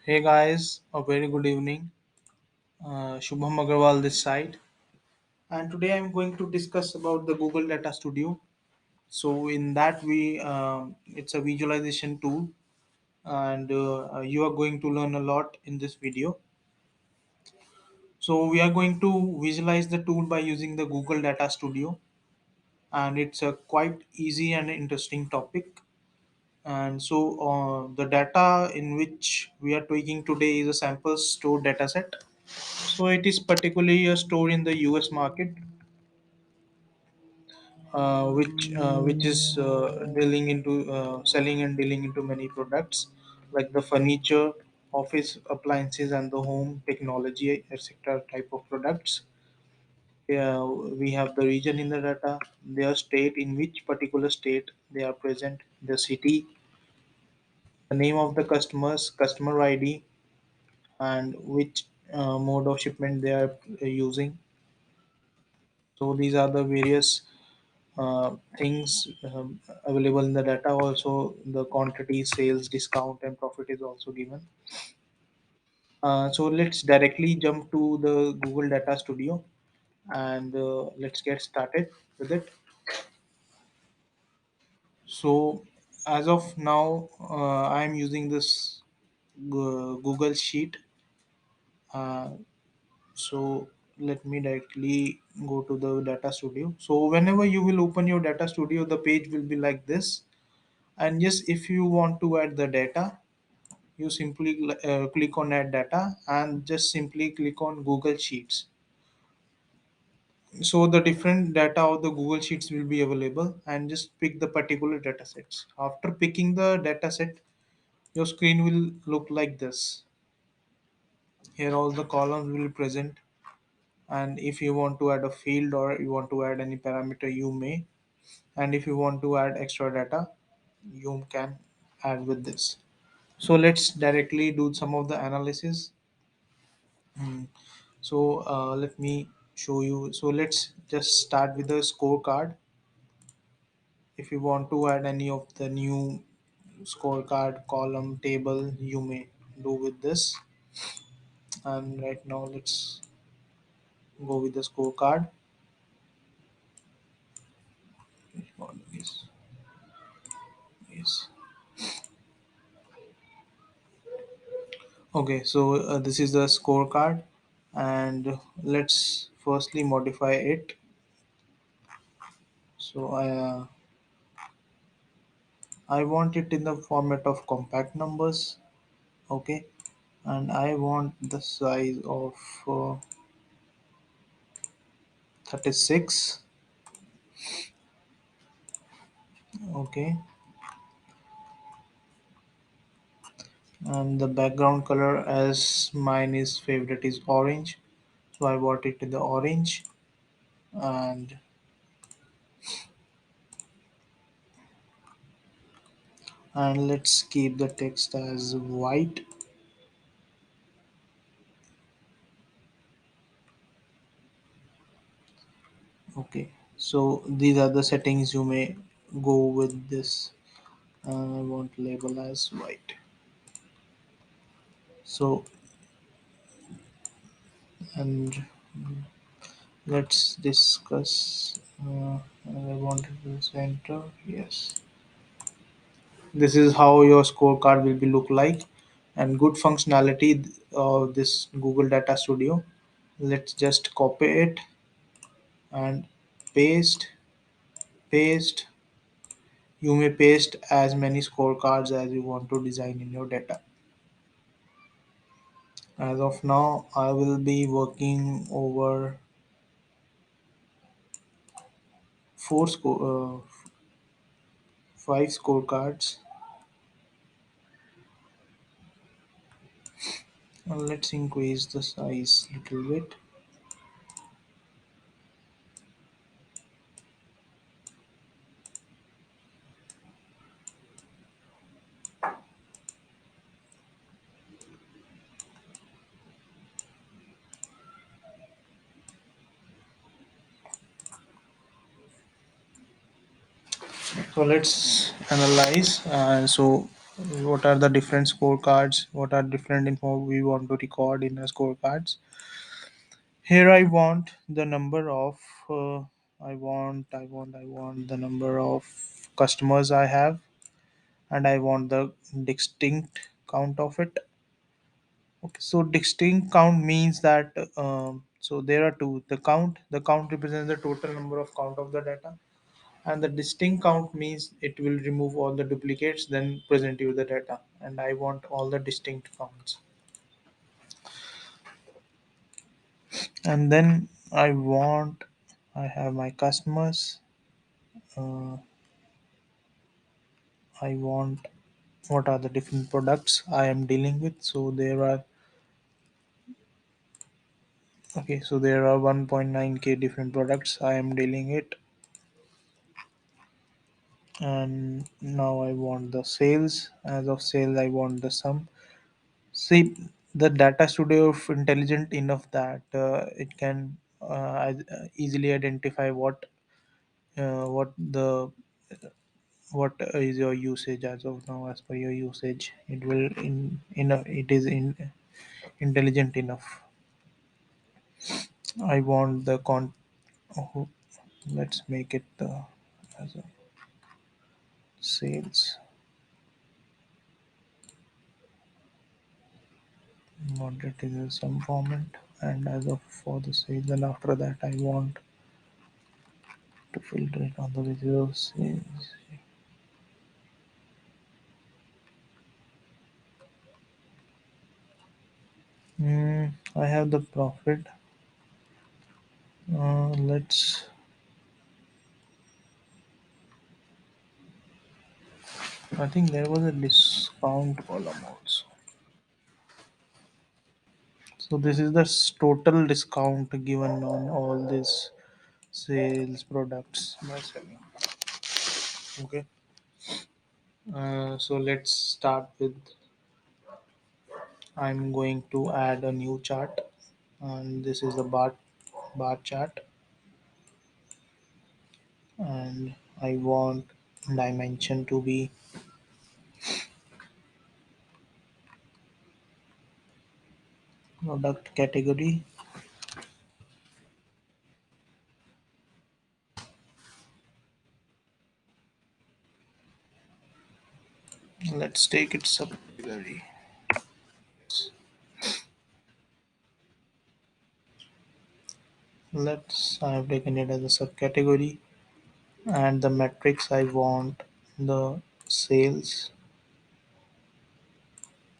Hey guys, a very good evening. Shubham Agarwal this side, and today I'm going to discuss about the Google Data Studio. So in that it's a visualization tool, and you are going to learn a lot in this video. So we are going to visualize the tool by using the Google Data Studio, and it's a quite easy and interesting topic. And so the data in which we are taking today is a sample store data set. So it is particularly a store in the US market, which is dealing into selling and dealing into many products like the furniture, office appliances, and the home technology, etc. type of products. We have the region in the data, their state, in which particular state they are present, the city, the name of the customers, customer ID, and which mode of shipment they are using. So these are the various things available in the data. Also, the quantity, sales, discount, and profit is also given. So let's directly jump to the Google Data Studio and let's get started with it. So as of now, I am using this Google Sheet. Uh, so let me directly go to the Data Studio. So whenever you will open your Data Studio, the page will be like this. And yes, if you want to add the data, you simply click on add data and just simply click on Google Sheets. So the different data of the Google Sheets will be available, and just pick the particular data sets. After picking the data set, your screen will look like this. Here all the columns will present, and if you want to add a field or you want to add any parameter, you may. And if you want to add extra data, you can add with this. So let's directly do some of the analysis. Hmm. So let me show you. So let's just start with the scorecard. If you want to add any of the new scorecard column table, you may do with this. And right now, let's go with the scorecard. Yes, yes. Okay, so this is the scorecard, and let's firstly modify it. So I want it in the format of compact numbers. Okay, and I want the size of 36. Okay, and the background color, as mine is favorite, is orange, so I want it in the orange. And let's keep the text as white. Okay, so these are the settings you may go with this. I want label as white. So, and let's discuss. I wanted to center. Yes, this is how your scorecard will be look like, and good functionality of this Google Data Studio. Let's just copy it and paste. Paste. You may paste as many scorecards as you want to design in your data. As of now, I will be working over five scorecards. Let's increase the size a little bit. So let's analyze. So what are the different scorecards, what are different info we want to record in the scorecards. Here I want the number of I want the number of customers I have, and I want the distinct count of it. Okay, so distinct count means that so there are two. The count represents the total number of count of the data, and the distinct count means it will remove all the duplicates, then present you the data. And I want all the distinct counts. And then I have my customers. Uh, I want what are the different products I am dealing with. So there are okay. So there are 1.9k different products I am dealing it, and now I want the sales. As of sales, I want the sum. See, the data studio of intelligent enough that it can easily identify what is your usage as of now. As per your usage, it will it is in intelligent enough. I want the oh, let's make it as a sales. Want it in some format, and as of for the sales, and after that I want to filter it on the basis of sales. I have the profit. Let's. I think there was a discount column also. So this is the total discount given on all these sales products by selling. Okay. So let's start with. I'm going to add a new chart, and this is the bar chart, and I want dimension to be product category. Let's take it subcategory. Let's I have taken it as a subcategory, and the metrics I want the sales,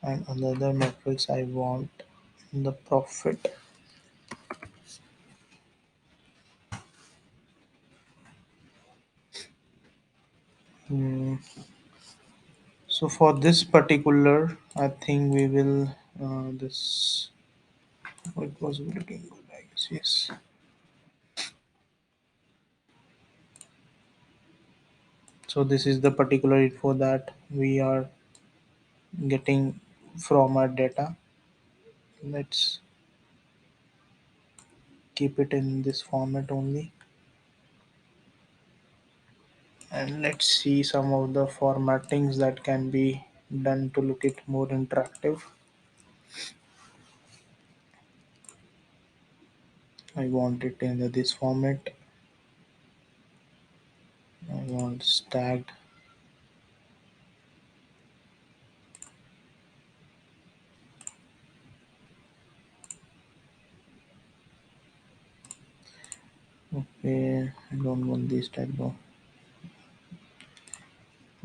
and another metrics I want the profit. Hmm. So for this particular, I think we will this. Oh, it was looking good, I guess. Yes. So this is the particular info that we are getting from our data. Let's keep it in this format only, and let's see some of the formattings that can be done to look it more interactive. I want it in this format. I want stacked. Okay, I don't want this type of.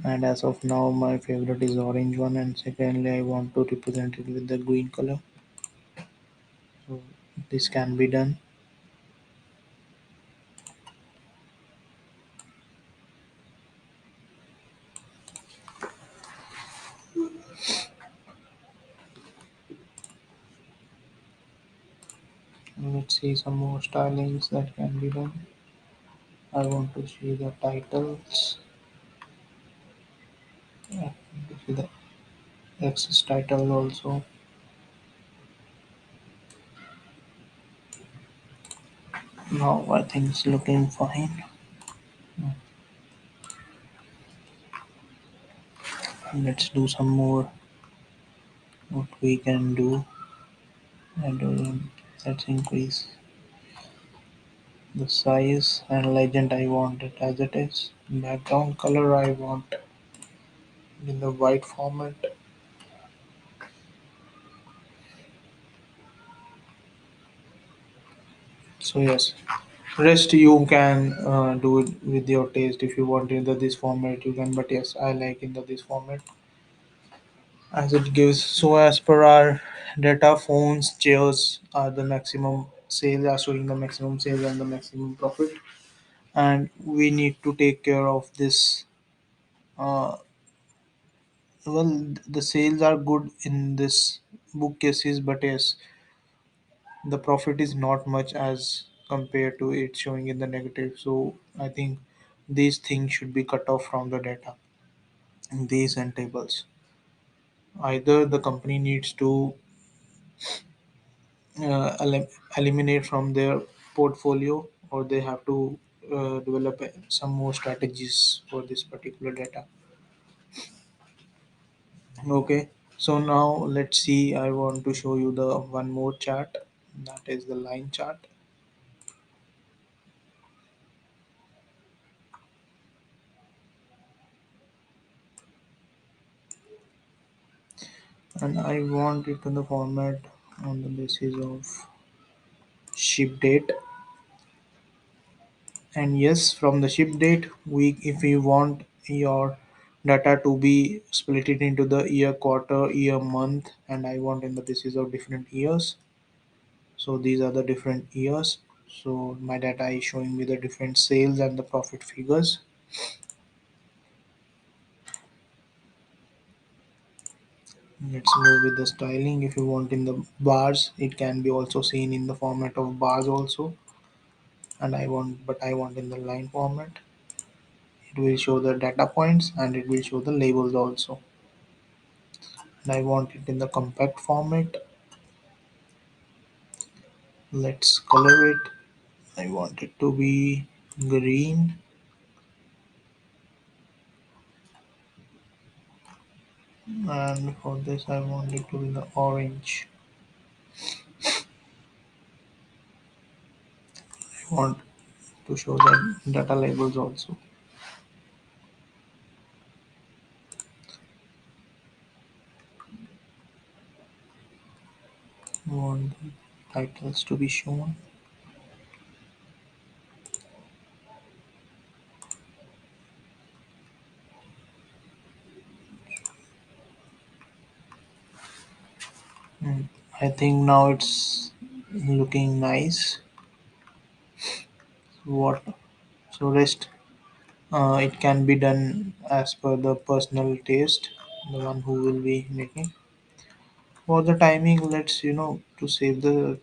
And as of now, my favorite is orange one, and secondly, I want to represent it with the green color. So this can be done. Let's see some more stylings that can be done. I want to see the titles. I want to see the access title also. Now I think it's looking fine. Let's do some more. What we can do, and let's increase the size and legend. I want it as it is. Background color I want in the white format. So yes, rest you can do it with your taste. If you want in the this format, you can. But yes, I like in the this format as it gives. So as per our data, phones, chairs are the maximum sales are showing the maximum sales and the maximum profit, and we need to take care of this. Well, the sales are good in this bookcases, but yes, the profit is not much as compared to it showing in the negative. So I think these things should be cut off from the data, these and tables. Either the company needs to eliminate from their portfolio, or they have to develop some more strategies for this particular data. Okay, so now let's see. I want to show you the one more chart, that is the line chart. And I want it in the format on the basis of ship date. And yes, from the ship date, we if you want your data to be split it into the year, quarter, year, month, and I want in the basis of different years. So these are the different years. So my data is showing me the different sales and the profit figures. Let's move with the styling. If you want in the bars, it can be also seen in the format of bars also. And I want in the line format. It will show the data points and it will show the labels also. And I want it in the compact format. Let's color it. I want it to be green, and for this I want it to be the orange. I want to show the data labels also. I want the titles to be shown. Mm, I think now it's looking nice. What so rest it can be done as per the personal taste, the one who will be making. For the timing, let's to save the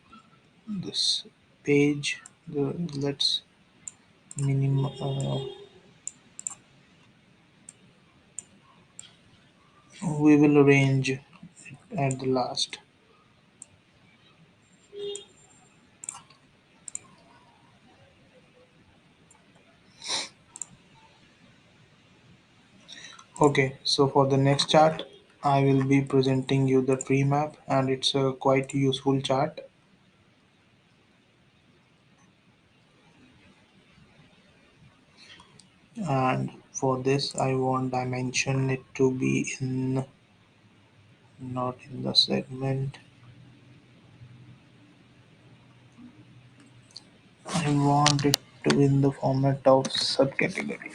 this page. Let's minimum. We will arrange it at the last. Okay, so for the next chart, I will be presenting you the tree map, and it's a quite useful chart. And for this, I want dimension it to be in not in the segment. I want it to be in the format of subcategory.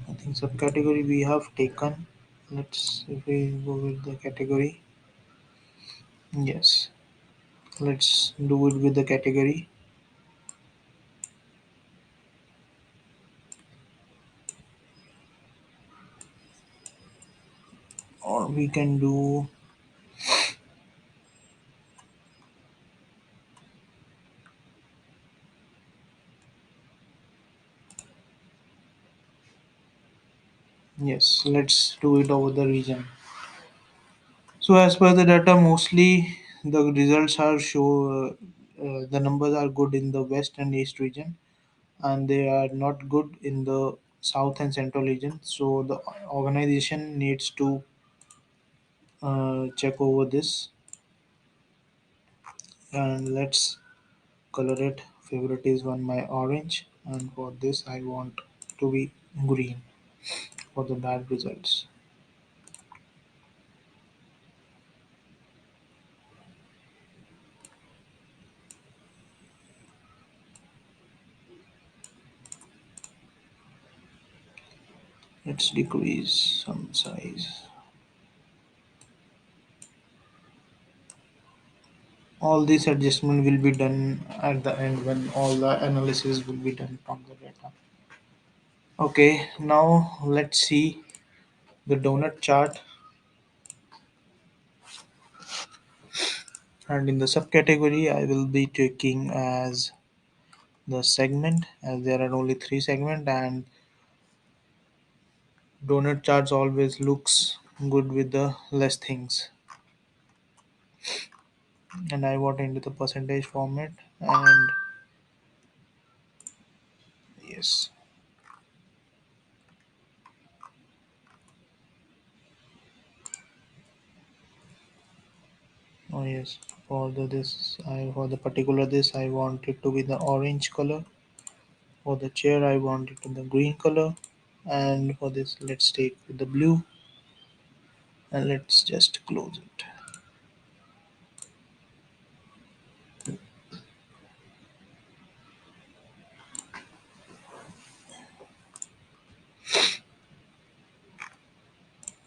I think subcategory we have taken. Let's if we go with the category. Yes, let's do it with the category, or we can do yes. Let's do it over the region. So as per the data, mostly the results are show the numbers are good in the west and east region, and they are not good in the south and central region. So the organization needs to check over this, and let's color it. Favorite is one my orange, and for this I want to be green for the bad results. Let's decrease some size. All this adjustment will be done at the end when all the analysis will be done from the data. Okay, now let's see the donut chart, and in the subcategory I will be taking as the segment, as there are only three segment, and donut charts always looks good with the less things, and I want into the percentage format. And yes, oh yes, for the this I for the particular this I want it to be the orange color. For the chair I want it in the green color, and for this let's take the blue, and let's just close it.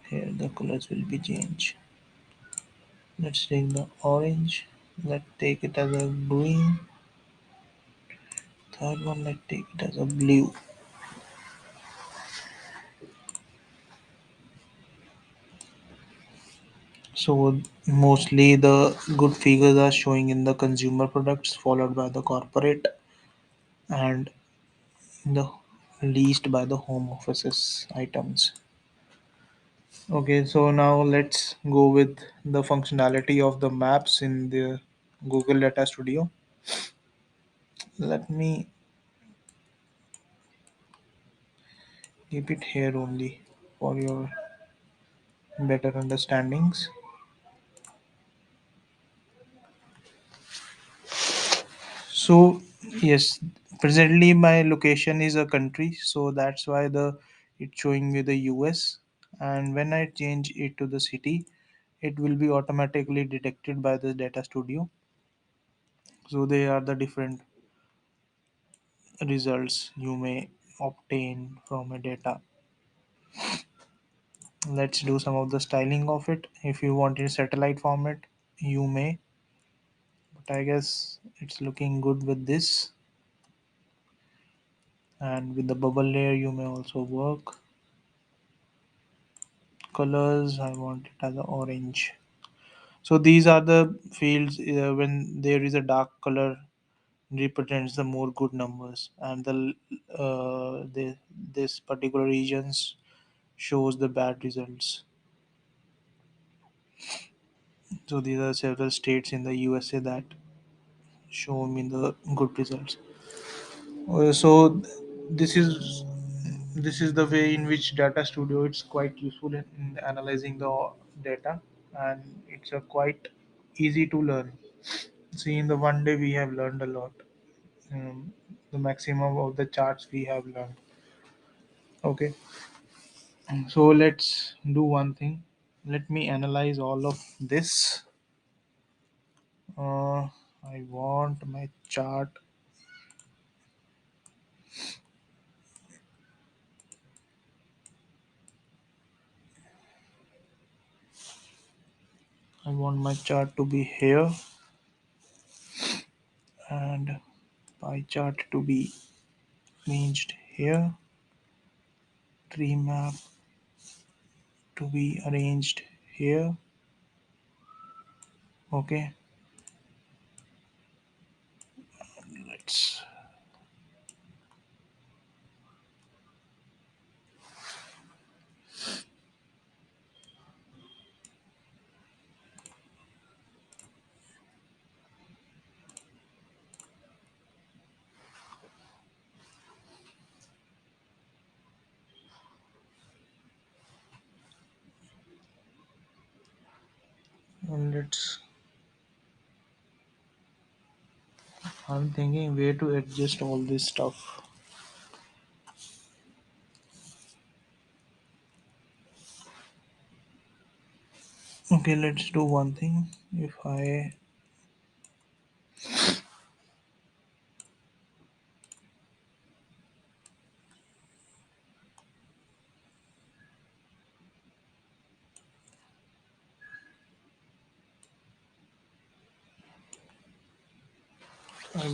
Here the colors will be changed. Let's take the orange, let's take it as a green. Third one, let's take it as a blue. So mostly the good figures are showing in the consumer products, followed by the corporate, and the least by the home offices items. Okay, so now let's go with the functionality of the maps in the Google Data Studio. Let me keep it here only for your better understandings. So yes, presently my location is a country, so that's why the it's showing me the US. And when I change it to the city, it will be automatically detected by the Data Studio. So they are the different results you may obtain from a data. Let's do some of the styling of it. If you want in satellite format, you may, but I guess it's looking good with this. And with the bubble layer, you may also work. Colors, I want it as a orange. So these are the fields when there is a dark color represents the more good numbers, and this particular regions shows the bad results. So these are several states in the USA that show me the good results. So this is the way in which Data Studio it's quite useful in analyzing the data, and it's a quite easy to learn. See, in the one day we have learned a lot. Um, the maximum of the charts we have learned. Okay, so let's do one thing. Let me analyze all of this. I want my chart. I want my chart to be here, and pie chart to be arranged here. Tree map to be arranged here. Okay, let's. And I'm thinking where to adjust all this stuff. Okay, let's do one thing. If I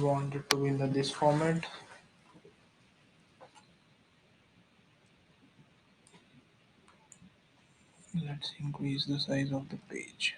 want it to be in this format, let's increase the size of the page.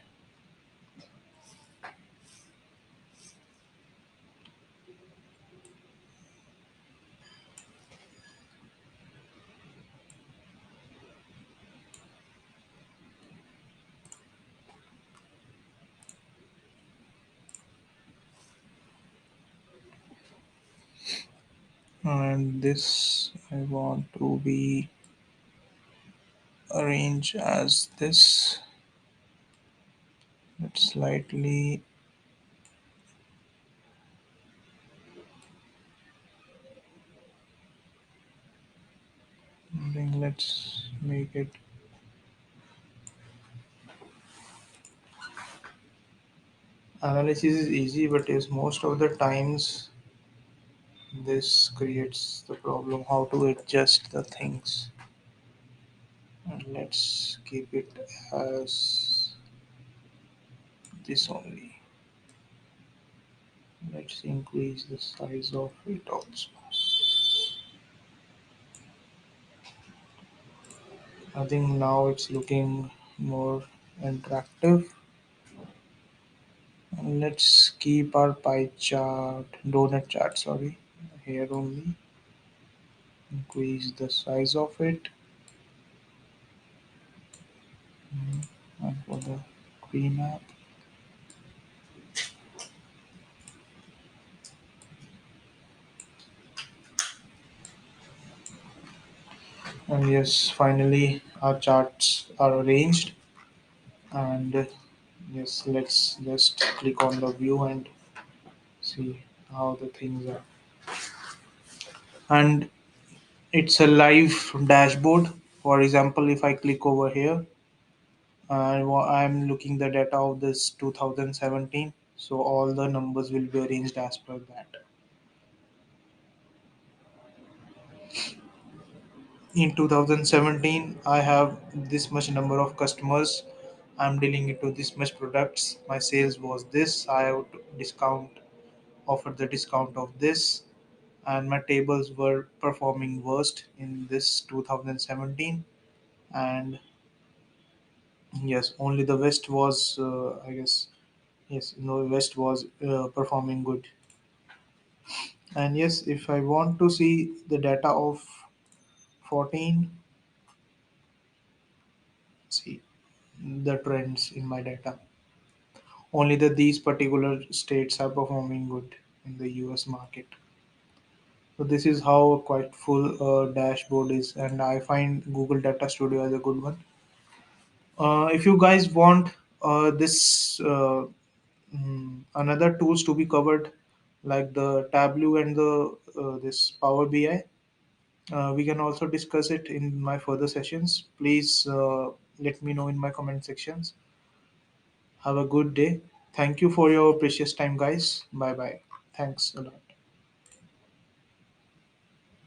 And this I want to be arranged as this. Let's slightly, then let's make it. Analysis is easy, but is most of the times this creates the problem how to adjust the things. And let's keep it as this only. Let's increase the size of it also. I think now it's looking more interactive. And let's keep our pie chart, donut chart, sorry, here only. Increase the size of it. And for the green app. And yes, finally our charts are arranged. And yes, let's just click on the view and see how the things are. And it's a live dashboard. For example, if I click over here, I'm looking the data of this 2017. So all the numbers will be arranged as per that. In 2017, I have this much number of customers. I'm dealing into this much products. My sales was this. I have to discount offered the discount of this, and my tables were performing worst in this 2017. And yes, only the West was, I guess, yes, no, West was performing good. And yes, if I want to see the data of 14, see the trends in my data. Only these particular states are performing good in the US market. So this is how a quite full dashboard is, and I find Google Data Studio as a good one. If you guys want this another tools to be covered, like the Tableau and the this Power BI, we can also discuss it in my further sessions. Please let me know in my comment sections. Have a good day. Thank you for your precious time, guys. Bye bye. Thanks a lot.